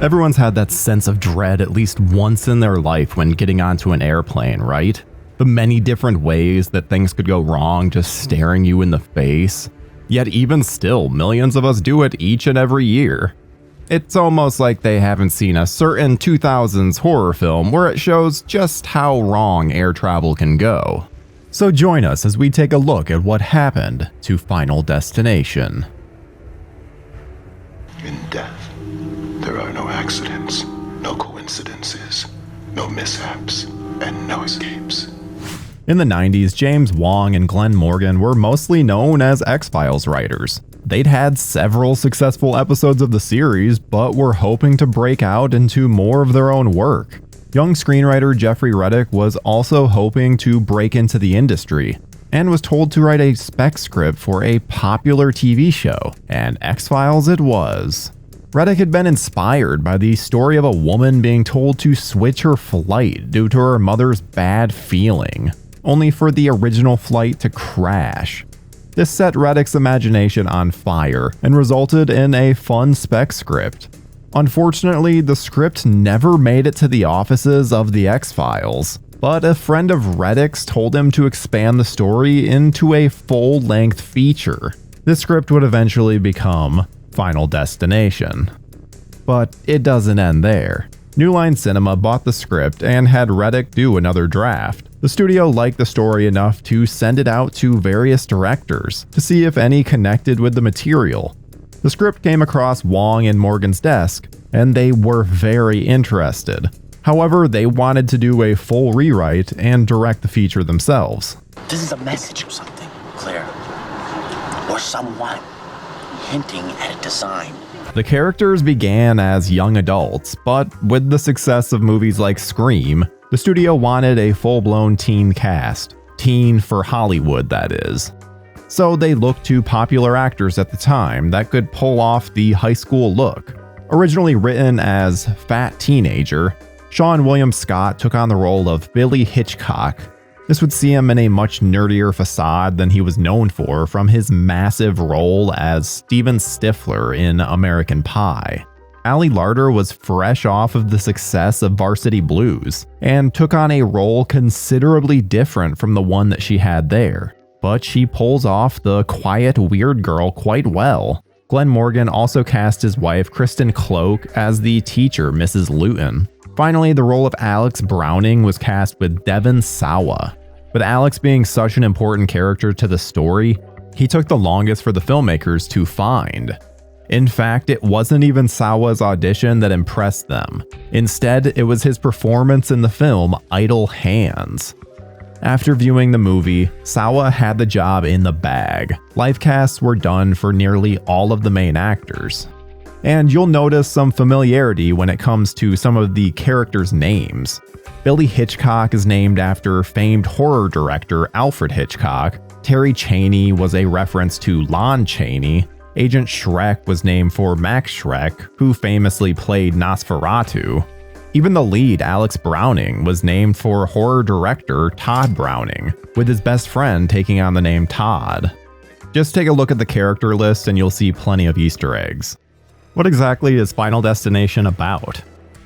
Everyone's had that sense of dread at least once in their life when getting onto an airplane, right? The many different ways that things could go wrong just staring you in the face. Yet even still, millions of us do it each and every year. It's almost like they haven't seen a certain 2000s horror film where it shows just how wrong air travel can go. So join us as we take a look at what happened to Final Destination. In death, there are no accidents, no coincidences, no mishaps, and no escapes. In the 90s, James Wong and Glenn Morgan were mostly known as X-Files writers. They'd had several successful episodes of the series, but were hoping to break out into more of their own work. Young screenwriter Jeffrey Reddick was also hoping to break into the industry, and was told to write a spec script for a popular TV show, and X-Files it was. Reddick had been inspired by the story of a woman being told to switch her flight due to her mother's bad feeling, only for the original flight to crash. This set Reddick's imagination on fire and resulted in a fun spec script. Unfortunately, the script never made it to the offices of the X-Files, but a friend of Reddick's told him to expand the story into a full-length feature. This script would eventually become Final Destination. But it doesn't end there. New Line Cinema bought the script and had Reddick do another draft. The studio liked the story enough to send it out to various directors to see if any connected with the material. The script came across Wong and Morgan's desk, and they were very interested. However, they wanted to do a full rewrite and direct the feature themselves. This is a message or something, Claire. Or someone hinting at a design. The characters began as young adults, but with the success of movies like Scream, the studio wanted a full-blown teen cast. Teen for Hollywood, that is. So they looked to popular actors at the time that could pull off the high school look. Originally written as Fat Teenager, Sean William Scott took on the role of Billy Hitchcock. This would see him in a much nerdier facade than he was known for from his massive role as Steven Stifler in American Pie. Ali Larter was fresh off of the success of Varsity Blues and took on a role considerably different from the one that she had there. But she pulls off the quiet, weird girl quite well. Glenn Morgan also cast his wife Kristen Cloak as the teacher, Mrs. Luton. Finally, the role of Alex Browning was cast with Devon Sawa. With Alex being such an important character to the story, he took the longest for the filmmakers to find. In fact, it wasn't even Sawa's audition that impressed them. Instead, it was his performance in the film Idle Hands. After viewing the movie, Sawa had the job in the bag. Live casts were done for nearly all of the main actors. And you'll notice some familiarity when it comes to some of the characters' names. Billy Hitchcock is named after famed horror director Alfred Hitchcock. Terry Chaney was a reference to Lon Chaney. Agent Schreck was named for Max Schreck, who famously played Nosferatu. Even the lead, Alex Browning, was named for horror director Todd Browning, with his best friend taking on the name Todd. Just take a look at the character list and you'll see plenty of Easter eggs. What exactly is Final Destination about?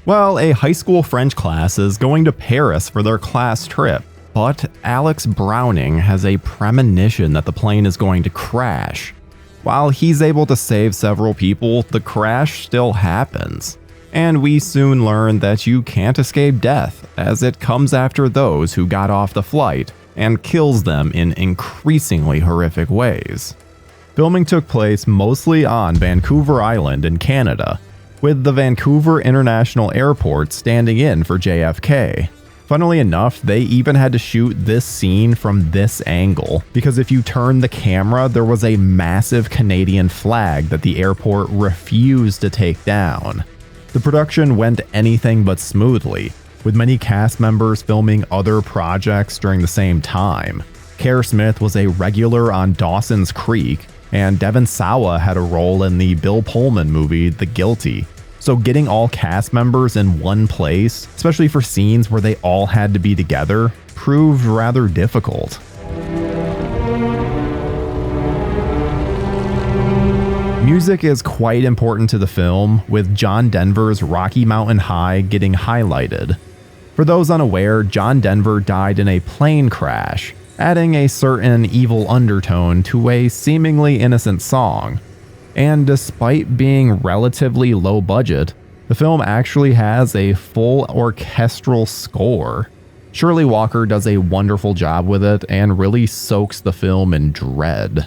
Well, a high school French class is going to Paris for their class trip, but Alex Browning has a premonition that the plane is going to crash. While he's able to save several people, the crash still happens. And we soon learn that you can't escape death, as it comes after those who got off the flight and kills them in increasingly horrific ways. Filming took place mostly on Vancouver Island in Canada, with the Vancouver International Airport standing in for JFK. Funnily enough, they even had to shoot this scene from this angle, because if you turn the camera, there was a massive Canadian flag that the airport refused to take down. The production went anything but smoothly, with many cast members filming other projects during the same time. Kerr Smith was a regular on Dawson's Creek, and Devon Sawa had a role in the Bill Pullman movie The Guilty. So getting all cast members in one place, especially for scenes where they all had to be together, proved rather difficult. Music is quite important to the film, with John Denver's Rocky Mountain High getting highlighted. For those unaware, John Denver died in a plane crash, adding a certain evil undertone to a seemingly innocent song. And despite being relatively low budget, the film actually has a full orchestral score. Shirley Walker does a wonderful job with it and really soaks the film in dread.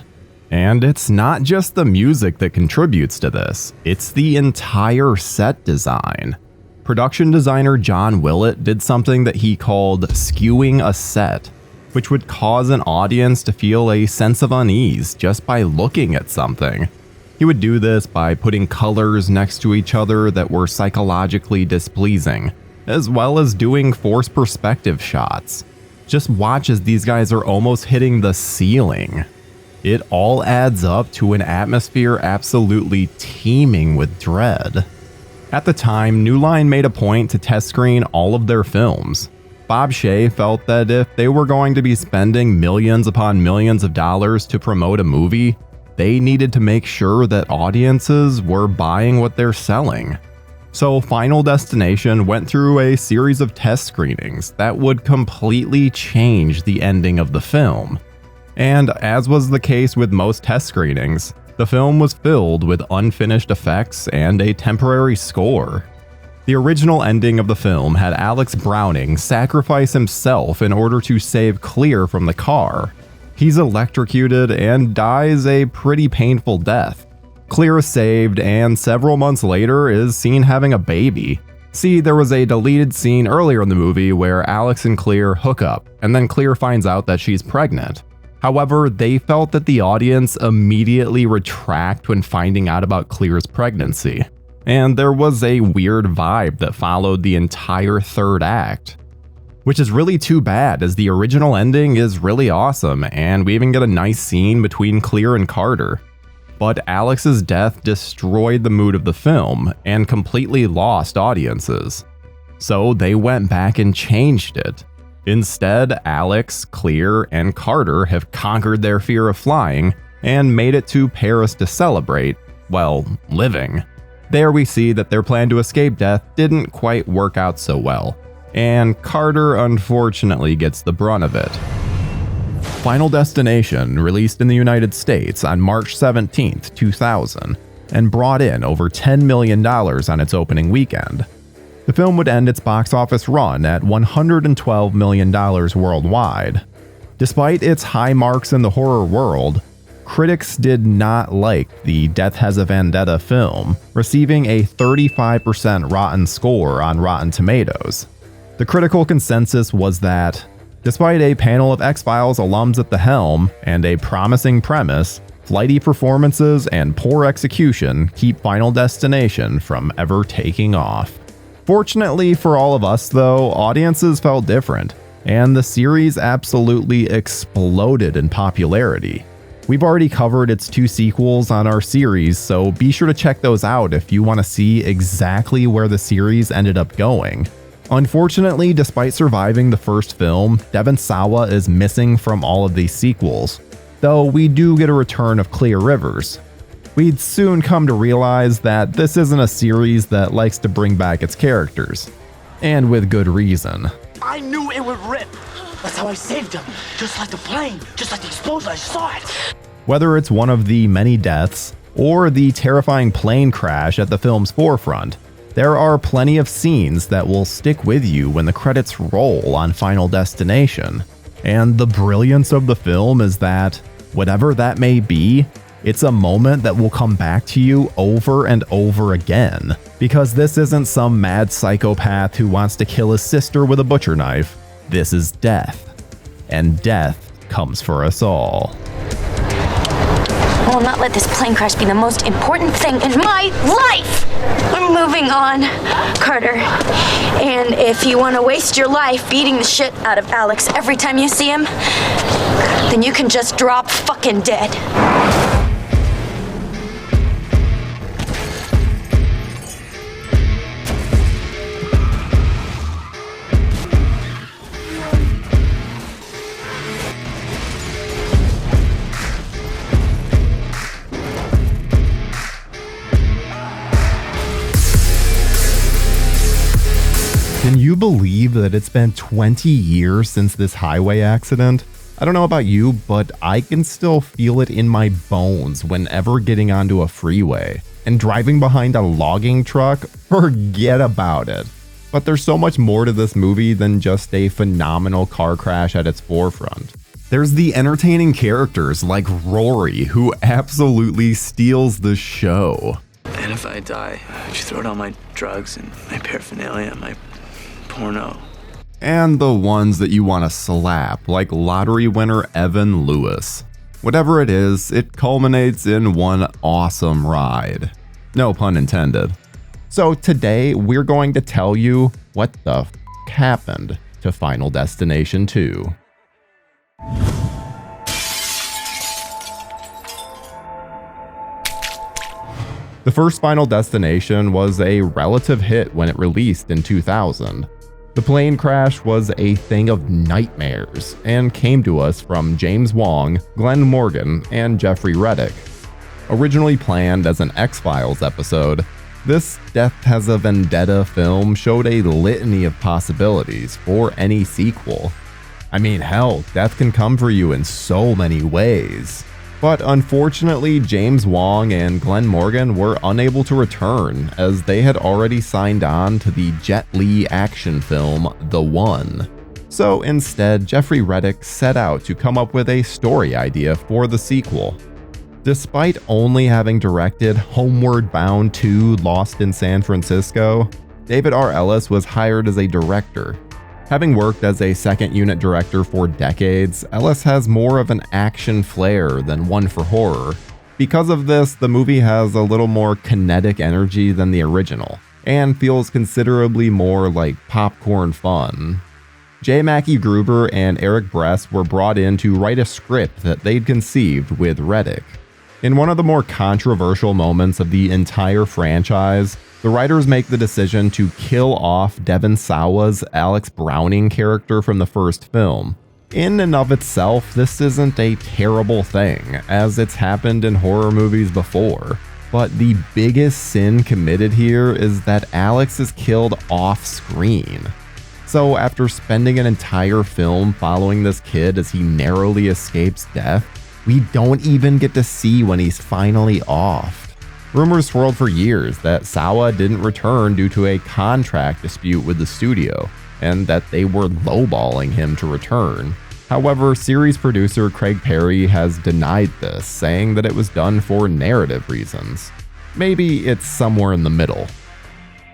And it's not just the music that contributes to this, it's the entire set design. Production designer John Willett did something that he called skewing a set, which would cause an audience to feel a sense of unease just by looking at something. He would do this by putting colors next to each other that were psychologically displeasing, as well as doing forced perspective shots. Just watch as these guys are almost hitting the ceiling. It all adds up to an atmosphere absolutely teeming with dread. At the time, New Line made a point to test screen all of their films. Bob Shaye felt that if they were going to be spending millions upon millions of dollars to promote a movie, they needed to make sure that audiences were buying what they're selling. So Final Destination went through a series of test screenings that would completely change the ending of the film. And as was the case with most test screenings, the film was filled with unfinished effects and a temporary score. The original ending of the film had Alex Browning sacrifice himself in order to save Clear from the car. He's electrocuted and dies a pretty painful death. Clear is saved and several months later is seen having a baby. See, there was a deleted scene earlier in the movie where Alex and Clear hook up, and then Clear finds out that she's pregnant. However, they felt that the audience immediately retract when finding out about Clear's pregnancy, and there was a weird vibe that followed the entire third act. Which is really too bad, as the original ending is really awesome, and we even get a nice scene between Clear and Carter. But Alex's death destroyed the mood of the film and completely lost audiences. So they went back and changed it. Instead, Alex, Clear, and Carter have conquered their fear of flying and made it to Paris to celebrate, well, living. There we see that their plan to escape death didn't quite work out so well, and Carter unfortunately gets the brunt of it. Final Destination released in the United States on March 17, 2000, and brought in over $10 million on its opening weekend. The film would end its box office run at $112 million worldwide. Despite its high marks in the horror world, critics did not like the Death Has a Vendetta film, receiving a 35% rotten score on Rotten Tomatoes. The critical consensus was that, despite a panel of X-Files alums at the helm and a promising premise, flighty performances and poor execution keep Final Destination from ever taking off. Fortunately for all of us though, audiences felt different, and the series absolutely exploded in popularity. We've already covered its 2 sequels on our series, so be sure to check those out if you want to see exactly where the series ended up going. Unfortunately, despite surviving the first film, Devon Sawa is missing from all of these sequels, though we do get a return of Clear Rivers. We'd soon come to realize that this isn't a series that likes to bring back its characters, and with good reason. I knew it would rip. That's how I saved him. Just like the plane, just like the explosion, I saw it. Whether it's one of the many deaths or the terrifying plane crash at the film's forefront, there are plenty of scenes that will stick with you when the credits roll on Final Destination. And the brilliance of the film is that, whatever that may be, it's a moment that will come back to you over and over again, because this isn't some mad psychopath who wants to kill his sister with a butcher knife. This is death, and death comes for us all. I will not let this plane crash be the most important thing in my life! I'm moving on, Carter. And if you want to waste your life beating the shit out of Alex every time you see him, then you can just drop fucking dead. you believe that it's been 20 years since this highway accident? I don't know about you, but I can still feel it in my bones whenever getting onto a freeway. And driving behind a logging truck? Forget about it. But there's so much more to this movie than just a phenomenal car crash at its forefront. There's the entertaining characters like Rory, who absolutely steals the show. And if I die, would you throw down my drugs and my paraphernalia and my porno? And the ones that you want to slap, like lottery winner Evan Lewis. Whatever it is, it culminates in one awesome ride. No pun intended. So today, we're going to tell you what the f*** happened to Final Destination 2. The first Final Destination was a relative hit when it released in 2000. The plane crash was a thing of nightmares and came to us from James Wong, Glenn Morgan, and Jeffrey Reddick. Originally planned as an X-Files episode, this Death Has a Vendetta film showed a litany of possibilities for any sequel. I mean, hell, death can come for you in so many ways. But unfortunately, James Wong and Glenn Morgan were unable to return as they had already signed on to the Jet Li action film The One. So instead, Jeffrey Reddick set out to come up with a story idea for the sequel. Despite only having directed Homeward Bound 2: Lost in San Francisco, David R. Ellis was hired as a director. Having worked as a second unit director for decades, Ellis has more of an action flair than one for horror. Because of this, the movie has a little more kinetic energy than the original, and feels considerably more like popcorn fun. J. Mackie Gruber and Eric Bress were brought in to write a script that they'd conceived with Reddick. In one of the more controversial moments of the entire franchise, the writers make the decision to kill off Devon Sawa's Alex Browning character from the first film. In and of itself, this isn't a terrible thing, as it's happened in horror movies before. But the biggest sin committed here is that Alex is killed off-screen. So after spending an entire film following this kid as he narrowly escapes death, we don't even get to see when he's finally offed. Rumors swirled for years that Sawa didn't return due to a contract dispute with the studio, and that they were lowballing him to return. However, series producer Craig Perry has denied this, saying that it was done for narrative reasons. Maybe it's somewhere in the middle.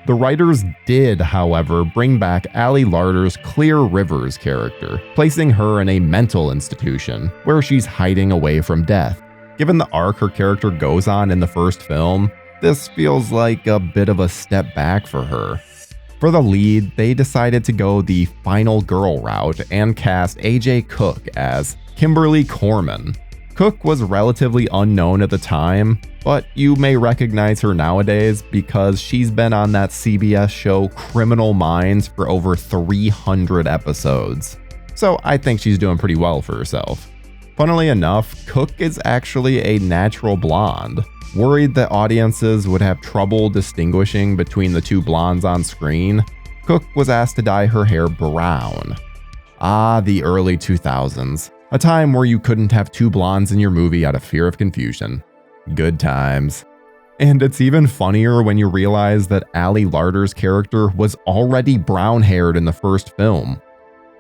The writers did, however, bring back Ali Larter's Clear Rivers character, placing her in a mental institution, where she's hiding away from death. Given the arc her character goes on in the first film, this feels like a bit of a step back for her. For the lead, they decided to go the final girl route and cast AJ Cook as Kimberly Corman. Cook was relatively unknown at the time, but you may recognize her nowadays because she's been on that CBS show Criminal Minds for over 300 episodes. So I think she's doing pretty well for herself. Funnily enough, Cook is actually a natural blonde. Worried that audiences would have trouble distinguishing between the two blondes on screen, Cook was asked to dye her hair brown. Ah, the early 2000s. A time where you couldn't have two blondes in your movie out of fear of confusion. Good times. And it's even funnier when you realize that Ali Larter's character was already brown-haired in the first film.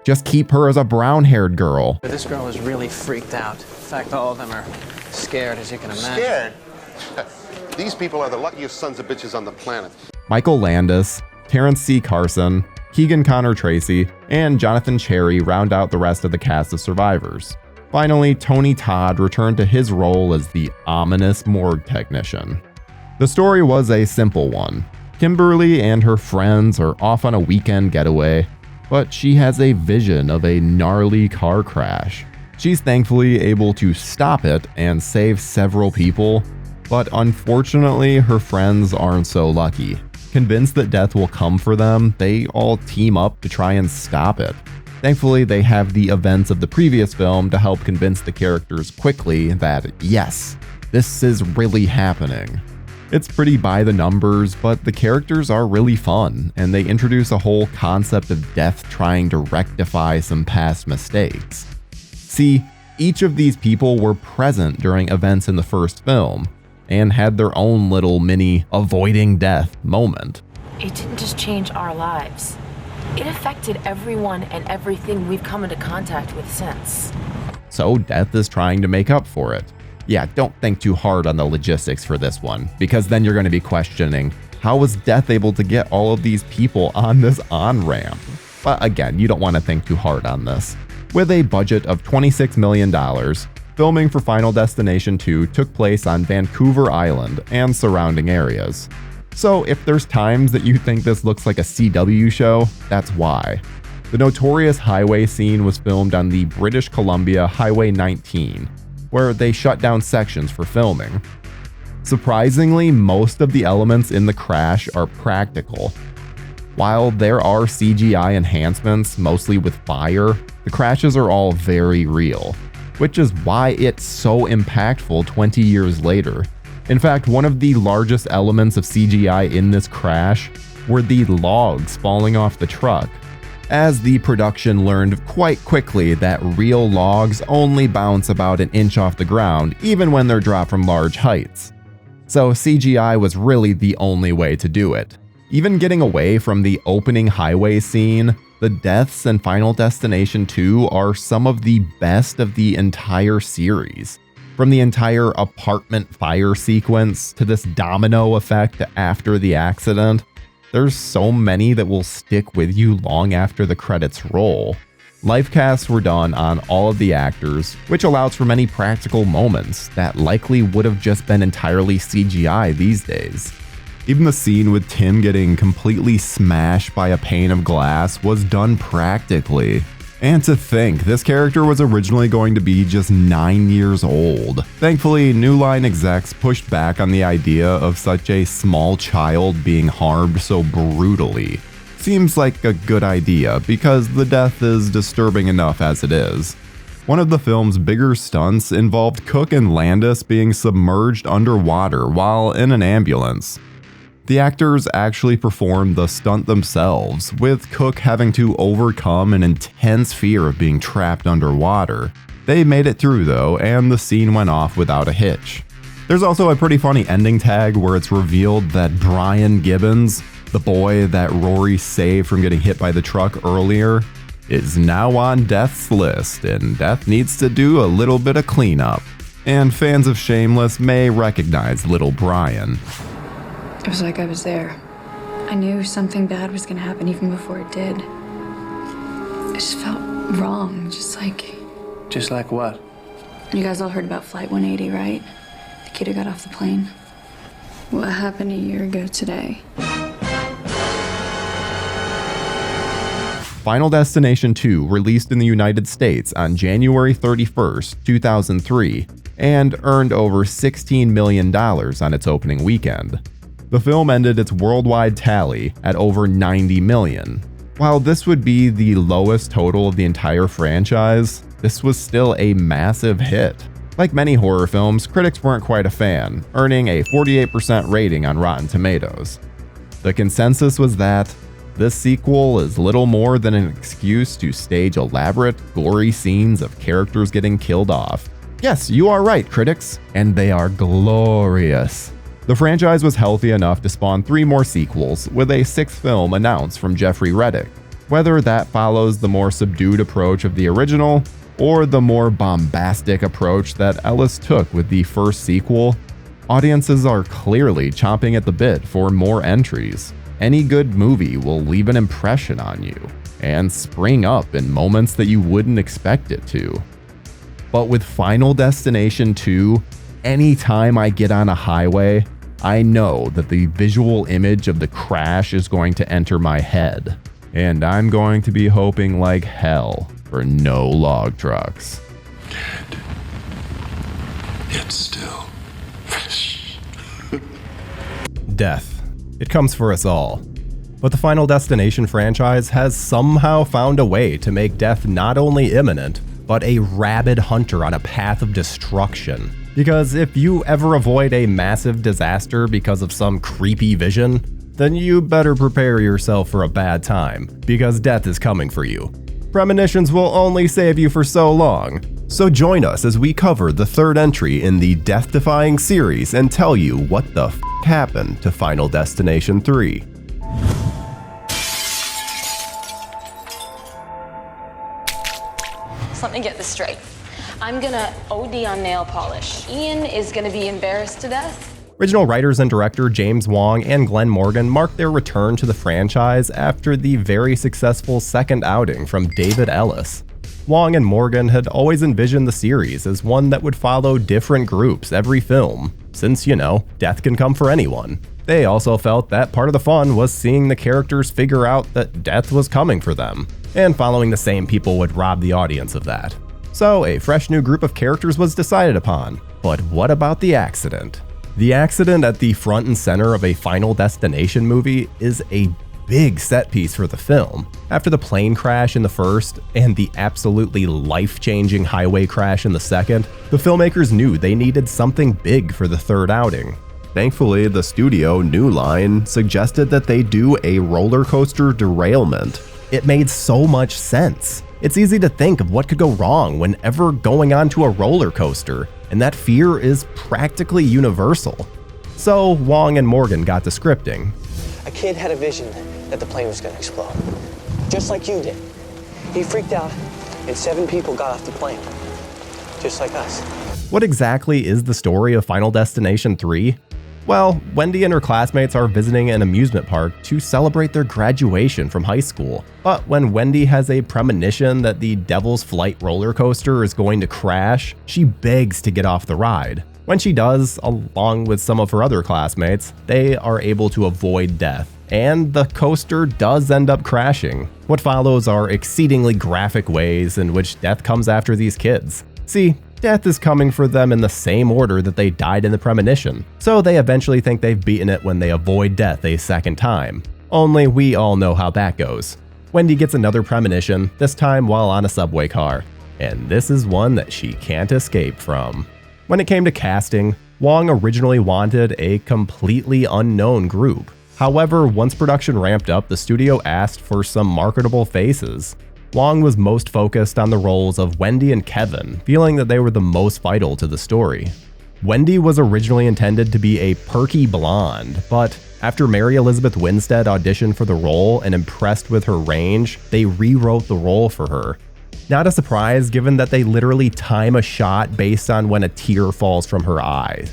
Just keep her as a brown-haired girl. This girl is really freaked out. In fact, all of them are scared, as you can imagine. Scared? These people are the luckiest sons of bitches on the planet. Michael Landis, Terrence C. Carson, Keegan Connor Tracy, and Jonathan Cherry round out the rest of the cast of survivors. Finally, Tony Todd returned to his role as the ominous morgue technician. The story was a simple one. Kimberly and her friends are off on a weekend getaway, but she has a vision of a gnarly car crash. She's thankfully able to stop it and save several people, but unfortunately her friends aren't so lucky. Convinced that death will come for them, they all team up to try and stop it. Thankfully, they have the events of the previous film to help convince the characters quickly that yes, this is really happening. It's pretty by the numbers, but the characters are really fun, and they introduce a whole concept of death trying to rectify some past mistakes. See, each of these people were present during events in the first film, and had their own little mini avoiding death moment. It didn't just change our lives. It affected everyone and everything we've come into contact with since. So death is trying to make up for it. Yeah, don't think too hard on the logistics for this one, because then you're going to be questioning, how was death able to get all of these people on this on-ramp? But again, you don't want to think too hard on this. With a budget of $26 million, filming for Final Destination 2 took place on Vancouver Island and surrounding areas. So if there's times that you think this looks like a CW show, that's why. The notorious highway scene was filmed on the British Columbia Highway 19, where they shut down sections for filming. Surprisingly, most of the elements in the crash are practical. While there are CGI enhancements, mostly with fire, the crashes are all very real, which is why it's so impactful 20 years later. In fact, one of the largest elements of CGI in this crash were the logs falling off the truck, as the production learned quite quickly that real logs only bounce about an inch off the ground even when they're dropped from large heights. So CGI was really the only way to do it. Even getting away from the opening highway scene, the deaths in Final Destination 2 are some of the best of the entire series. From the entire apartment fire sequence to this domino effect after the accident, there's so many that will stick with you long after the credits roll. Life casts were done on all of the actors, which allows for many practical moments that likely would have just been entirely CGI these days. Even the scene with Tim getting completely smashed by a pane of glass was done practically. And to think, this character was originally going to be just 9 years old. Thankfully, New Line execs pushed back on the idea of such a small child being harmed so brutally. Seems like a good idea, because the death is disturbing enough as it is. One of the film's bigger stunts involved Cook and Landis being submerged underwater while in an ambulance. The actors actually performed the stunt themselves, with Cook having to overcome an intense fear of being trapped underwater. They made it through though, and the scene went off without a hitch. There's also a pretty funny ending tag where it's revealed that Brian Gibbons, the boy that Rory saved from getting hit by the truck earlier, is now on Death's list, and Death needs to do a little bit of cleanup. And fans of Shameless may recognize little Brian. It was like I was there. I knew something bad was gonna happen even before it did. It just felt wrong, just like... Just like what? You guys all heard about Flight 180, right? The kid who got off the plane. What happened a year ago today? Final Destination 2 released in the United States on January 31st, 2003, and earned over $16 million on its opening weekend. The film ended its worldwide tally at over $90 million. While this would be the lowest total of the entire franchise, this was still a massive hit. Like many horror films, critics weren't quite a fan, earning a 48% rating on Rotten Tomatoes. The consensus was that this sequel is little more than an excuse to stage elaborate, gory scenes of characters getting killed off. Yes, you are right, critics, and they are glorious. The franchise was healthy enough to spawn 3 more sequels, with a 6th film announced from Jeffrey Reddick. Whether that follows the more subdued approach of the original, or the more bombastic approach that Ellis took with the first sequel, audiences are clearly chomping at the bit for more entries. Any good movie will leave an impression on you, and spring up in moments that you wouldn't expect it to. But with Final Destination 2, anytime I get on a highway, I know that the visual image of the crash is going to enter my head, and I'm going to be hoping like hell for no log trucks. Dead, yet still fresh. Death. It comes for us all. But the Final Destination franchise has somehow found a way to make death not only imminent, but a rabid hunter on a path of destruction. Because if you ever avoid a massive disaster because of some creepy vision, then you better prepare yourself for a bad time, because death is coming for you. Premonitions will only save you for so long. So join us as we cover the third entry in the death-defying series and tell you what the f*** happened to Final Destination 3. So let me get this straight. I'm gonna OD on nail polish. Ian is gonna be embarrassed to death. Original writers and director James Wong and Glenn Morgan marked their return to the franchise after the very successful second outing from David Ellis. Wong and Morgan had always envisioned the series as one that would follow different groups every film, since, death can come for anyone. They also felt that part of the fun was seeing the characters figure out that death was coming for them, and following the same people would rob the audience of that. So a fresh new group of characters was decided upon. But what about the accident? The accident at the front and center of a Final Destination movie is a big set piece for the film. After the plane crash in the first and the absolutely life-changing highway crash in the second, the filmmakers knew they needed something big for the third outing. Thankfully, the studio, New Line, suggested that they do a roller coaster derailment. It made so much sense. It's easy to think of what could go wrong whenever going onto a roller coaster, and that fear is practically universal. So Wong and Morgan got to scripting. A kid had a vision that the plane was going to explode, just like you did. He freaked out, and 7 people got off the plane, just like us. What exactly is the story of Final Destination 3? Well, Wendy and her classmates are visiting an amusement park to celebrate their graduation from high school. But when Wendy has a premonition that the Devil's Flight roller coaster is going to crash, she begs to get off the ride. When she does, along with some of her other classmates, they are able to avoid death, and the coaster does end up crashing. What follows are exceedingly graphic ways in which death comes after these kids. See, death is coming for them in the same order that they died in the premonition, so they eventually think they've beaten it when they avoid death a second time. Only we all know how that goes. Wendy gets another premonition, this time while on a subway car, and this is one that she can't escape from. When it came to casting, Wong originally wanted a completely unknown group. However, once production ramped up, the studio asked for some marketable faces. Wong was most focused on the roles of Wendy and Kevin, feeling that they were the most vital to the story. Wendy was originally intended to be a perky blonde, but after Mary Elizabeth Winstead auditioned for the role and impressed with her range, they rewrote the role for her. Not a surprise given that they literally time a shot based on when a tear falls from her eye.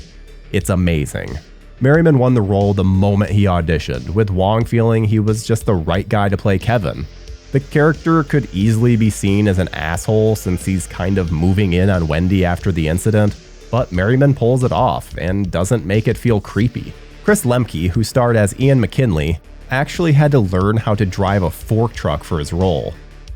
It's amazing. Merriman won the role the moment he auditioned, with Wong feeling he was just the right guy to play Kevin. The character could easily be seen as an asshole since he's kind of moving in on Wendy after the incident, but Merriman pulls it off and doesn't make it feel creepy. Chris Lemke, who starred as Ian McKinley, actually had to learn how to drive a fork truck for his role.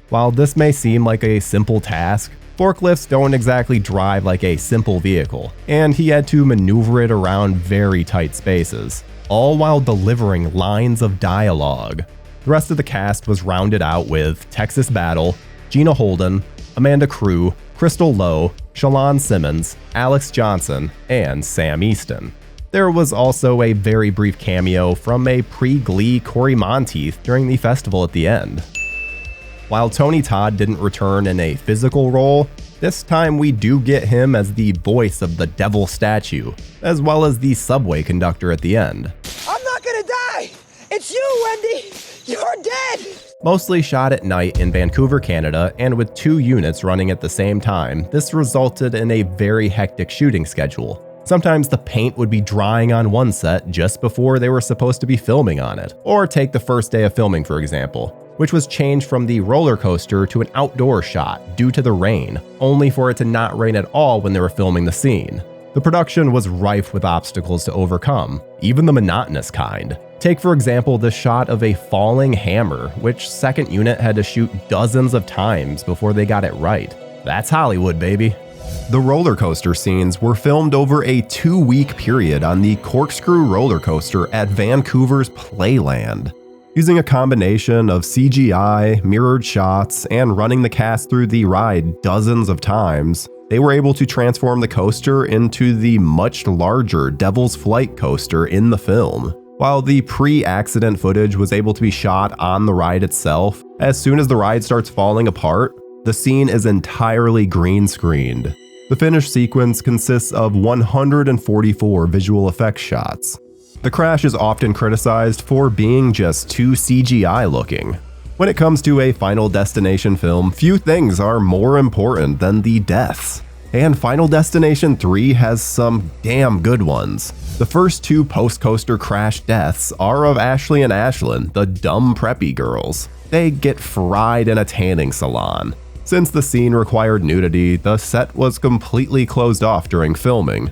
While this may seem like a simple task, forklifts don't exactly drive like a simple vehicle, and he had to maneuver it around very tight spaces, all while delivering lines of dialogue. The rest of the cast was rounded out with Texas Battle, Gina Holden, Amanda Crew, Crystal Lowe, Shalon Simmons, Alex Johnson, and Sam Easton. There was also a very brief cameo from a pre-Glee Corey Monteith during the festival at the end. While Tony Todd didn't return in a physical role, this time we do get him as the voice of the devil statue, as well as the subway conductor at the end. I'm not gonna die! It's you, Wendy! You're dead! Mostly shot at night in Vancouver, Canada, and with 2 units running at the same time, this resulted in a very hectic shooting schedule. Sometimes the paint would be drying on one set just before they were supposed to be filming on it. Or take the first day of filming, for example, which was changed from the roller coaster to an outdoor shot due to the rain, only for it to not rain at all when they were filming the scene. The production was rife with obstacles to overcome, even the monotonous kind. Take for example the shot of a falling hammer, which second unit had to shoot dozens of times before they got it right. That's Hollywood, baby. The roller coaster scenes were filmed over a 2-week period on the Corkscrew roller coaster at Vancouver's Playland. Using a combination of CGI, mirrored shots, and running the cast through the ride dozens of times, they were able to transform the coaster into the much larger Devil's Flight coaster in the film. While the pre-accident footage was able to be shot on the ride itself, as soon as the ride starts falling apart, the scene is entirely green screened. The finished sequence consists of 144 visual effects shots. The crash is often criticized for being just too CGI looking. When it comes to a Final Destination film, few things are more important than the deaths. And Final Destination 3 has some damn good ones. The first two post-coaster crash deaths are of Ashley and Ashlyn, the dumb preppy girls. They get fried in a tanning salon. Since the scene required nudity, the set was completely closed off during filming.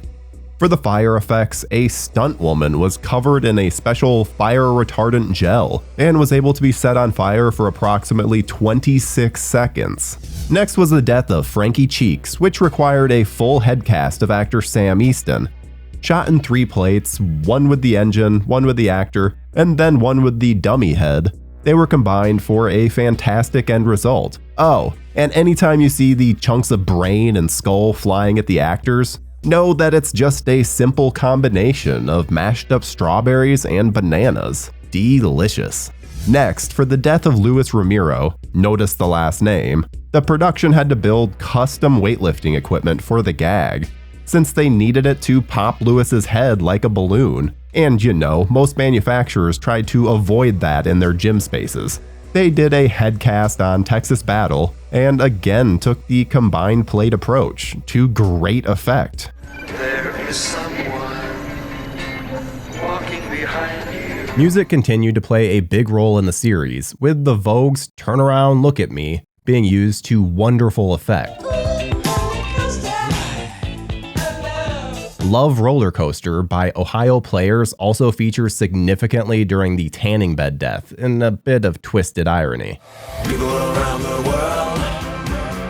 For the fire effects, a stunt woman was covered in a special fire retardant gel and was able to be set on fire for approximately 26 seconds. Next was the death of Frankie Cheeks, which required a full head cast of actor Sam Easton. Shot in 3 plates, one with the engine, one with the actor, and then one with the dummy head. They were combined for a fantastic end result. Oh, and anytime you see the chunks of brain and skull flying at the actors, know that it's just a simple combination of mashed up strawberries and bananas. Delicious. Next, for the death of Luis Ramiro, notice the last name, the production had to build custom weightlifting equipment for the gag, since they needed it to pop Luis's head like a balloon. And you know, most manufacturers tried to avoid that in their gym spaces. They did a head cast on Texas Battle, and again took the combined plate approach, to great effect. There is someone walking behind you. Music continued to play a big role in the series, with the Vogue's Turn Around Look at Me being used to wonderful effect. Love Roller Coaster by Ohio Players also features significantly during the tanning bed death, in a bit of twisted irony. People around the world,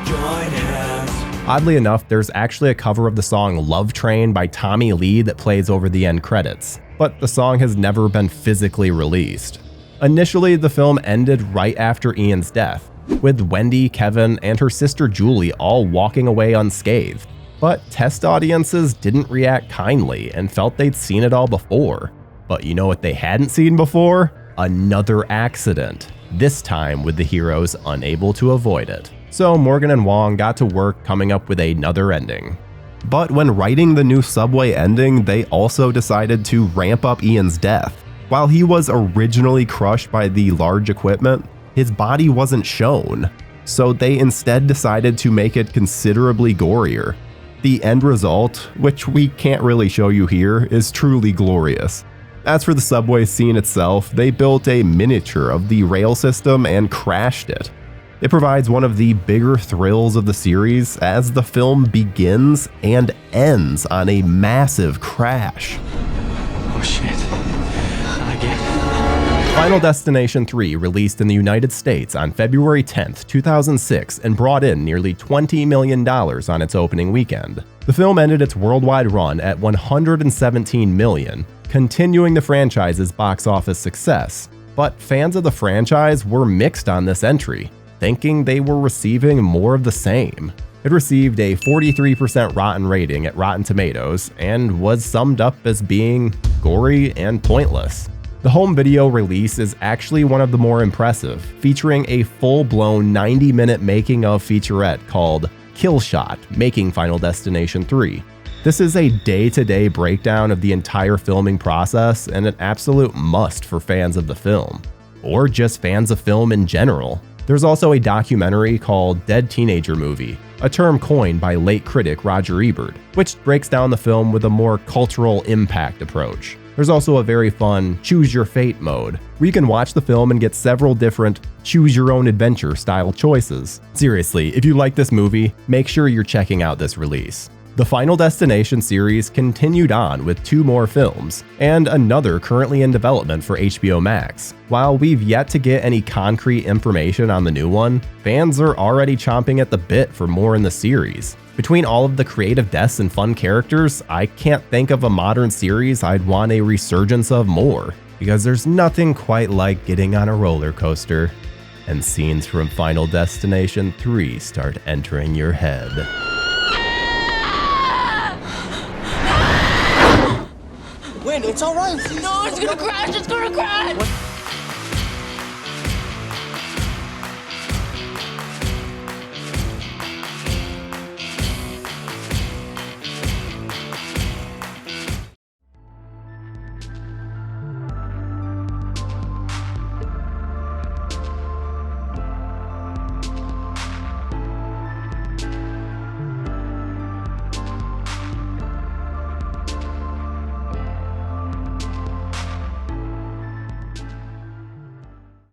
join hands. Oddly enough, there's actually a cover of the song Love Train by Tommy Lee that plays over the end credits, but the song has never been physically released. Initially, the film ended right after Ian's death, with Wendy, Kevin, and her sister Julie all walking away unscathed. But test audiences didn't react kindly and felt they'd seen it all before. But you know what they hadn't seen before? Another accident, this time with the heroes unable to avoid it. So Morgan and Wong got to work coming up with another ending. But when writing the new subway ending, they also decided to ramp up Ian's death. While he was originally crushed by the large equipment, his body wasn't shown. So they instead decided to make it considerably gorier. The end result, which we can't really show you here, is truly glorious. As for the subway scene itself, they built a miniature of the rail system and crashed it. It provides one of the bigger thrills of the series as the film begins and ends on a massive crash. Oh shit. Not again. Final Destination 3 released in the United States on February 10th, 2006 and brought in nearly $20 million on its opening weekend. The film ended its worldwide run at $117 million, continuing the franchise's box office success. But fans of the franchise were mixed on this entry, thinking they were receiving more of the same. It received a 43% rotten rating at Rotten Tomatoes and was summed up as being gory and pointless. The home video release is actually one of the more impressive, featuring a full-blown 90-minute making-of featurette called Kill Shot, Making Final Destination 3. This is a day-to-day breakdown of the entire filming process and an absolute must for fans of the film, or just fans of film in general. There's also a documentary called Dead Teenager Movie, a term coined by late critic Roger Ebert, which breaks down the film with a more cultural impact approach. There's also a very fun Choose Your Fate mode, where you can watch the film and get several different choose your own adventure style choices. Seriously, if you like this movie, make sure you're checking out this release. The Final Destination series continued on with 2 more films, and another currently in development for HBO Max. While we've yet to get any concrete information on the new one, fans are already chomping at the bit for more in the series. Between all of the creative deaths and fun characters, I can't think of a modern series I'd want a resurgence of more. because there's nothing quite like getting on a roller coaster, and scenes from Final Destination 3 start entering your head. Wait, it's all right. No, it's gonna crash, it's gonna crash!